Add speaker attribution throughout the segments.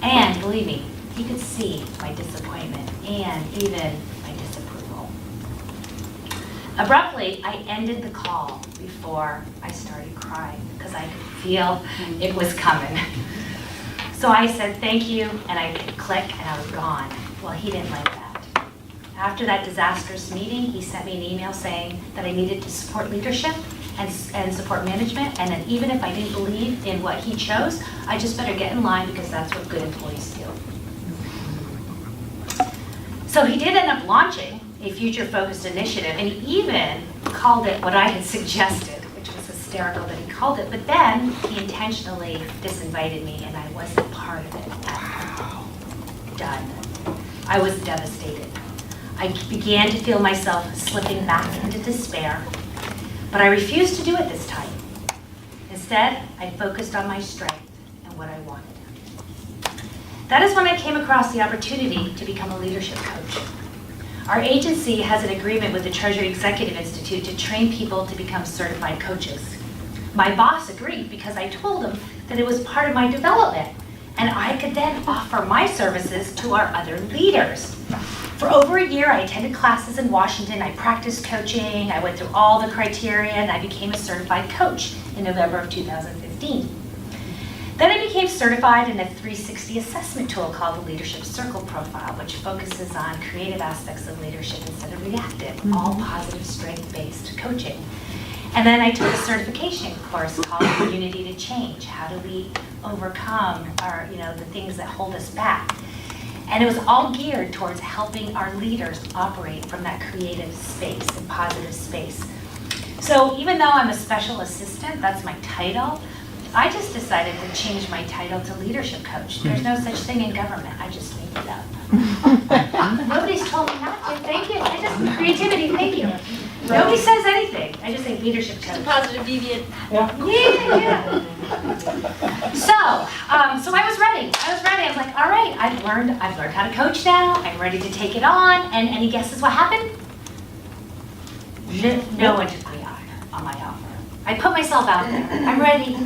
Speaker 1: And believe me, he could see my disappointment and even my disapproval. Abruptly, I ended the call before I started crying because I could feel it was coming. So I said thank you, and I hit click, and I was gone. Well, he didn't like that. After that disastrous meeting, he sent me an email saying that I needed to support leadership and support management, and that even if I didn't believe in what he chose, I just better get in line because that's what good employees do. So he did end up launching a future-focused initiative, and he even called it what I had suggested, which was hysterical that he called it, but then he intentionally disinvited me, and I wasn't part of it. Wow. Done. I was devastated. I began to feel myself slipping back into despair, but I refused to do it this time. Instead, I focused on my strength and what I wanted. That is when I came across the opportunity to become a leadership coach. Our agency has an agreement with the Treasury Executive Institute to train people to become certified coaches. My boss agreed because I told him that it was part of my development, and I could then offer my services to our other leaders. For over a year, I attended classes in Washington, I practiced coaching, I went through all the criteria, and I became a certified coach in November of 2015. Then I became certified in a 360 assessment tool called the Leadership Circle Profile, which focuses on creative aspects of leadership instead of reactive, all positive strength-based coaching. And then I took a certification course called Unity to Change. How do we overcome the things that hold us back? And it was all geared towards helping our leaders operate from that creative space and positive space. So even though I'm a special assistant, that's my title, I just decided to change my title to leadership coach. There's no such thing in government. I just made it up. Nobody's told me not to. Thank you. I just, creativity, thank you. Nobody says anything. I just say leadership coach.
Speaker 2: Positive deviant.
Speaker 1: Yeah. So I was ready. I was like, all right, I've learned how to coach now. I'm ready to take it on. And any guesses what happened? No one took me on my offer. I put myself out there. I'm ready.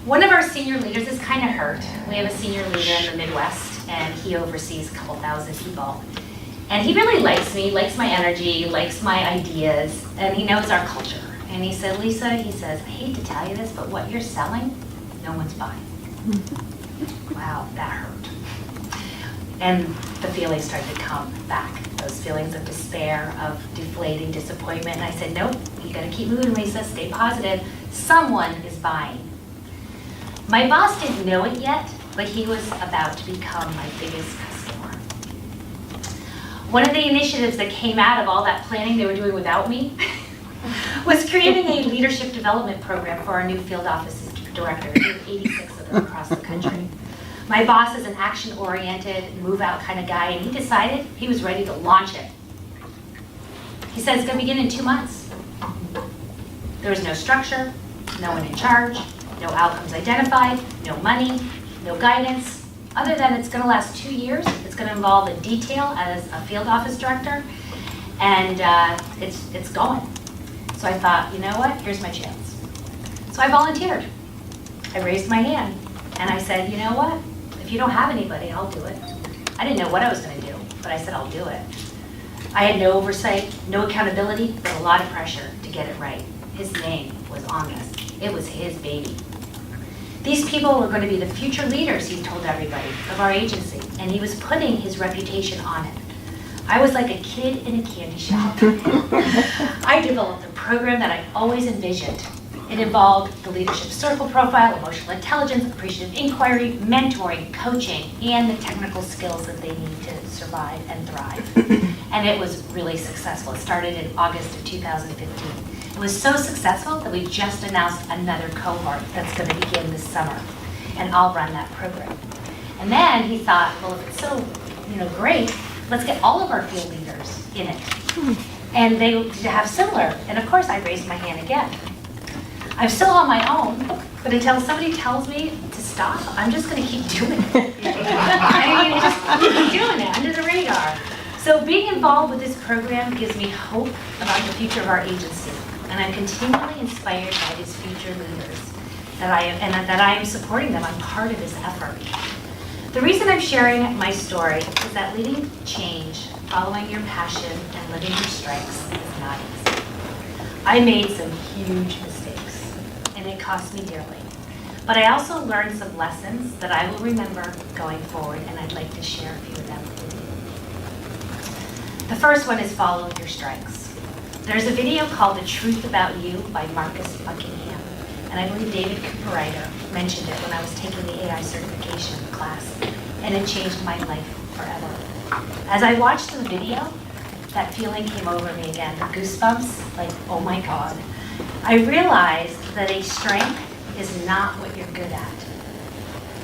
Speaker 1: One of our senior leaders is kind of hurt. We have a senior leader in the Midwest, and he oversees a couple thousand people. And he really likes me, likes my energy, likes my ideas, and he knows our culture. And he said, Lisa, he says, I hate to tell you this, but what you're selling, no one's buying. Wow, that hurt. And the feelings started to come back, those feelings of despair, of deflating disappointment. And I said, nope, you gotta keep moving, Lisa, stay positive. Someone is buying. My boss didn't know it yet, but he was about to become my biggest customer. One of the initiatives that came out of all that planning they were doing without me was creating a leadership development program for our new field office directors. We have 86 of them across the country. My boss is an action-oriented, move-out kind of guy, and he decided he was ready to launch it. He said it's going to begin in 2 months. There was no structure, no one in charge, no outcomes identified, no money, no guidance, other than it's going to last 2 years. It's going to involve a detail as a field office director, and it's going. So I thought, you know what, here's my chance. So I volunteered. I raised my hand, and I said, you know what, if you don't have anybody, I'll do it. I didn't know what I was going to do, but I said I'll do it. I had no oversight, no accountability, but a lot of pressure to get it right. His name was on this. It was his baby. These people were going to be the future leaders, he told everybody, of our agency, and he was putting his reputation on it. I was like a kid in a candy shop. I developed a program that I always envisioned. It involved the leadership circle profile, emotional intelligence, appreciative inquiry, mentoring, coaching, and the technical skills that they need to survive and thrive. And it was really successful. It started in August of 2015. It was so successful that we just announced another cohort that's going to begin this summer, and I'll run that program. And then he thought, well, if it's so great, let's get all of our field leaders in it. And they have similar, and of course I raised my hand again. I'm still on my own, but until somebody tells me to stop, I'm just going to keep doing it. Just keep doing it under the radar. So being involved with this program gives me hope about the future of our agency, and I'm continually inspired by these future leaders that I am supporting them. I'm part of this effort. The reason I'm sharing my story is that leading change, following your passion, and living your strengths is not easy. I made some huge mistakes, and it cost me dearly. But I also learned some lessons that I will remember going forward, and I'd like to share a few of them with you. The first one is follow your strengths. There's a video called The Truth About You by Marcus Buckingham, and I believe David Cooperrider mentioned it when I was taking the AI certification class, and it changed my life forever. As I watched the video, that feeling came over me again, the goosebumps, like, oh my God. I realized that a strength is not what you're good at.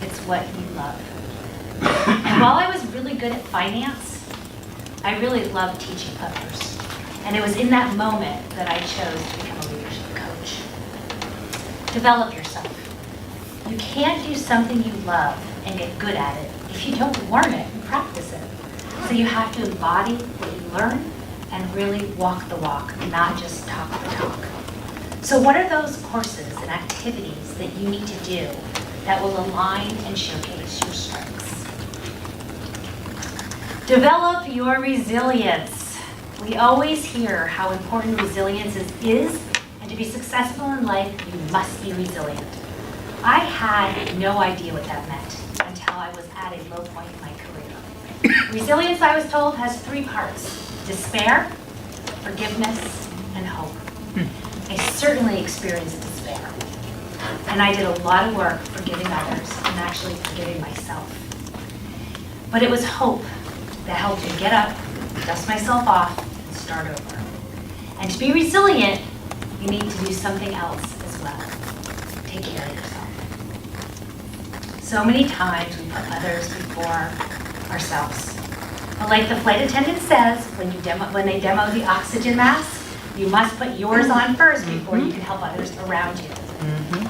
Speaker 1: It's what you love. And while I was really good at finance, I really loved teaching others. And it was in that moment that I chose to become a leadership coach. Develop yourself. You can't do something you love and get good at it if you don't learn it and practice it. So you have to embody what you learn and really walk the walk, not just talk the talk. So what are those courses and activities that you need to do that will align and showcase your strengths? Develop your resilience. We always hear how important resilience is, and to be successful in life, you must be resilient. I had no idea what that meant until I was at a low point in my career. Resilience, I was told, has three parts: despair, forgiveness, and hope. I certainly experienced despair, and I did a lot of work forgiving others and actually forgiving myself. But it was hope that helped me get up, dust myself off, and start over. And to be resilient, you need to do something else as well. Take care of yourself. So many times we put others before ourselves. But like the flight attendant says, when they demo the oxygen mask, you must put yours on first before you can help others around you.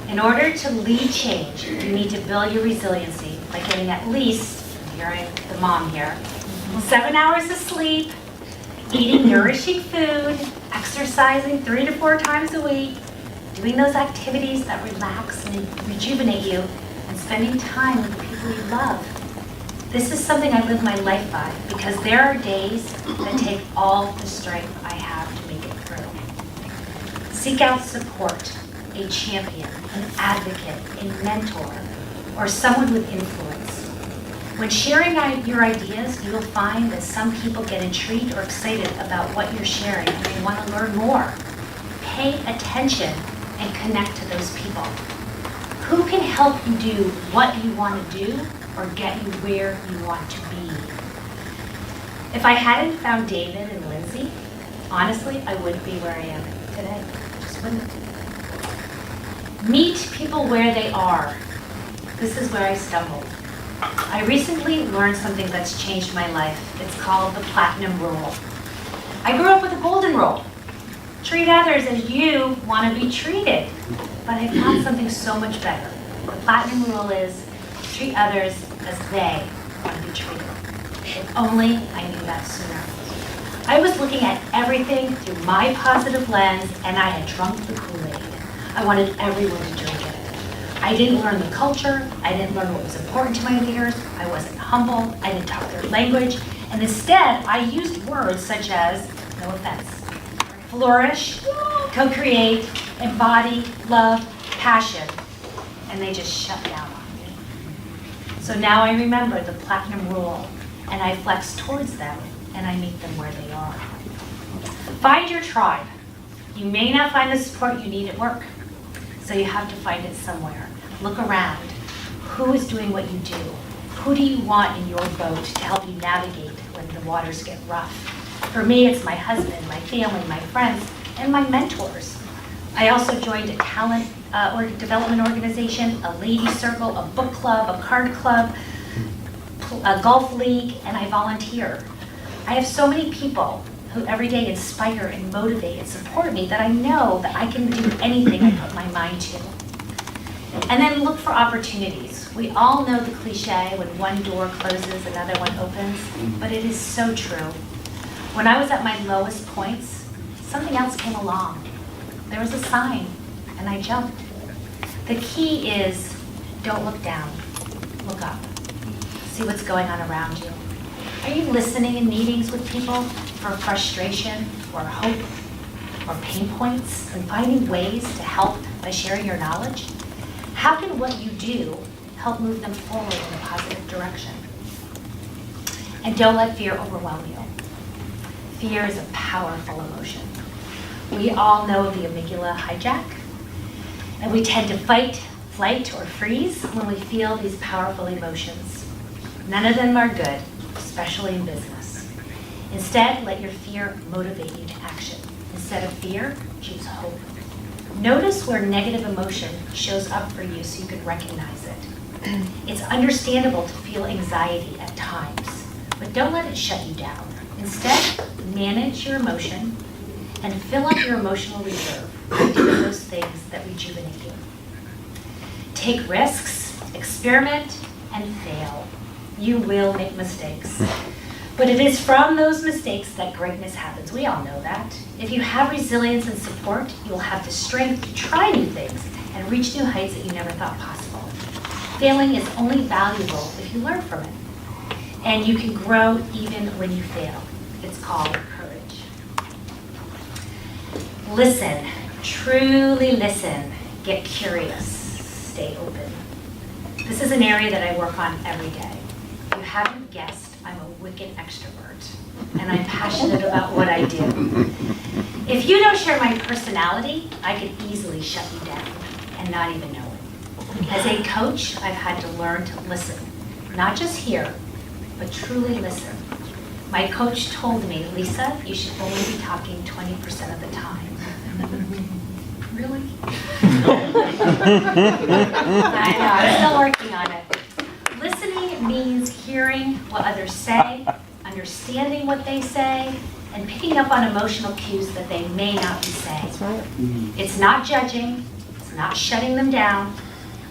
Speaker 1: In order to lead change, you need to build your resiliency by getting at least, I'm hearing the mom here, 7 hours of sleep, eating nourishing food, exercising 3 to 4 times a week, doing those activities that relax and rejuvenate you, and spending time with the people you love. This is something I live my life by because there are days that take all the strength I have to make it through. Seek out support, a champion, an advocate, a mentor, or someone with influence. When sharing your ideas, you will find that some people get intrigued or excited about what you're sharing and they want to learn more. Pay attention and connect to those people. Who can help you do what you want to do or get you where you want to be? If I hadn't found David and Lindsay, honestly, I wouldn't be where I am today. Just wouldn't. Meet people where they are. This is where I stumbled. I recently learned something that's changed my life. It's called the platinum rule. I grew up with the golden rule. Treat others as you want to be treated. But I found something so much better. The platinum rule is treat others as they want to be treated. If only I knew that sooner. I was looking at everything through my positive lens, and I had drunk the Kool-Aid. I wanted everyone to drink it. I didn't learn the culture. I didn't learn what was important to my leaders. I wasn't humble. I didn't talk their language. And instead, I used words such as, no offense, flourish, co-create, embody, love, passion. And they just shut down on me. So now I remember the platinum rule, and I flex towards them, and I meet them where they are. Find your tribe. You may not find the support you need at work, so you have to find it somewhere. Look around. Who is doing what you do? Who do you want in your boat to help you navigate when the waters get rough? For me, it's my husband, my family, my friends, and my mentors. I also joined a talent development organization, a lady circle, a book club, a card club, a golf league, and I volunteer. I have so many people who every day inspire and motivate and support me that I know that I can do anything I put my mind to. And then look for opportunities. We all know the cliche, when one door closes, another one opens, but it is so true. When I was at my lowest points, something else came along. There was a sign, and I jumped. The key is, don't look down, look up. See what's going on around you. Are you listening in meetings with people for frustration or hope or pain points and finding ways to help by sharing your knowledge? How can what you do help move them forward in a positive direction? And don't let fear overwhelm you. Fear is a powerful emotion. We all know the amygdala hijack, and we tend to fight, flight, or freeze when we feel these powerful emotions. None of them are good, especially in business. Instead, let your fear motivate you to action. Instead of fear, choose hope. Notice where negative emotion shows up for you so you can recognize it. It's understandable to feel anxiety at times, but don't let it shut you down. Instead, manage your emotion and fill up your emotional reserve by doing those things that rejuvenate you. Take risks, experiment, and fail. You will make mistakes. But it is from those mistakes that greatness happens. We all know that. If you have resilience and support, you'll have the strength to try new things and reach new heights that you never thought possible. Failing is only valuable if you learn from it. And you can grow even when you fail. It's called courage. Listen, truly listen. Get curious, stay open. This is an area that I work on every day. If you haven't guessed, I'm a wicked extrovert, and I'm passionate about what I do. If you don't share my personality, I could easily shut you down and not even know it. As a coach, I've had to learn to listen, not just hear, but truly listen. My coach told me, Lisa, you should only be talking 20% of the time. Really? I know, I'm still working on it. Listening means hearing what others say, understanding what they say, and picking up on emotional cues that they may not be saying.
Speaker 2: That's right.
Speaker 1: It's not judging, it's not shutting them down.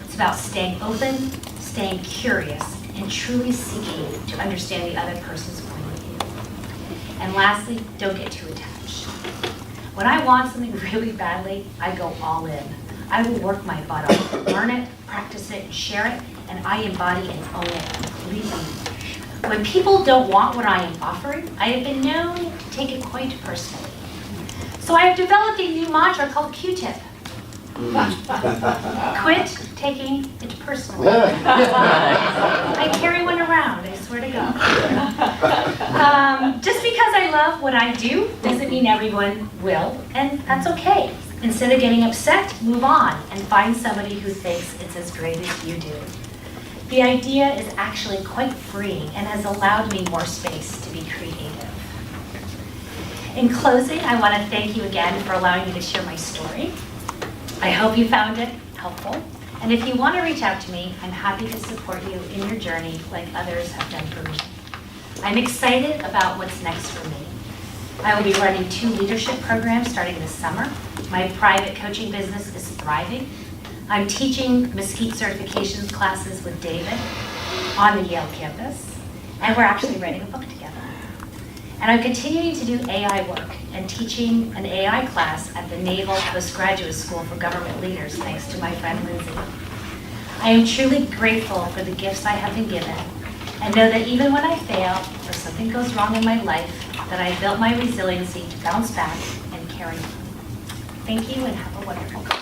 Speaker 1: It's about staying open, staying curious, and truly seeking to understand the other person's point of view. And lastly, don't get too attached. When I want something really badly, I go all in. I will work my butt off, learn it, practice it, and share it, and I embody and own it completely. When people don't want what I am offering, I have been known to take it quite personally. So I have developed a new mantra called Q-tip. Quit taking it personally. I carry one around, I swear to God. Just because I love what I do doesn't mean everyone will, and that's okay. Instead of getting upset, move on and find somebody who thinks it's as great as you do. The idea is actually quite freeing and has allowed me more space to be creative. In closing, I want to thank you again for allowing me to share my story. I hope you found it helpful. And if you want to reach out to me, I'm happy to support you in your journey like others have done for me. I'm excited about what's next for me. I will be running 2 leadership programs starting this summer. My private coaching business is thriving. I'm teaching Mesquite certifications classes with David on the Yale campus, and we're actually writing a book together. And I'm continuing to do AI work and teaching an AI class at the Naval Postgraduate School for Government Leaders, thanks to my friend Lindsay. I am truly grateful for the gifts I have been given, and know that even when I fail or something goes wrong in my life, that I built my resiliency to bounce back and carry on. Thank you and have a wonderful day.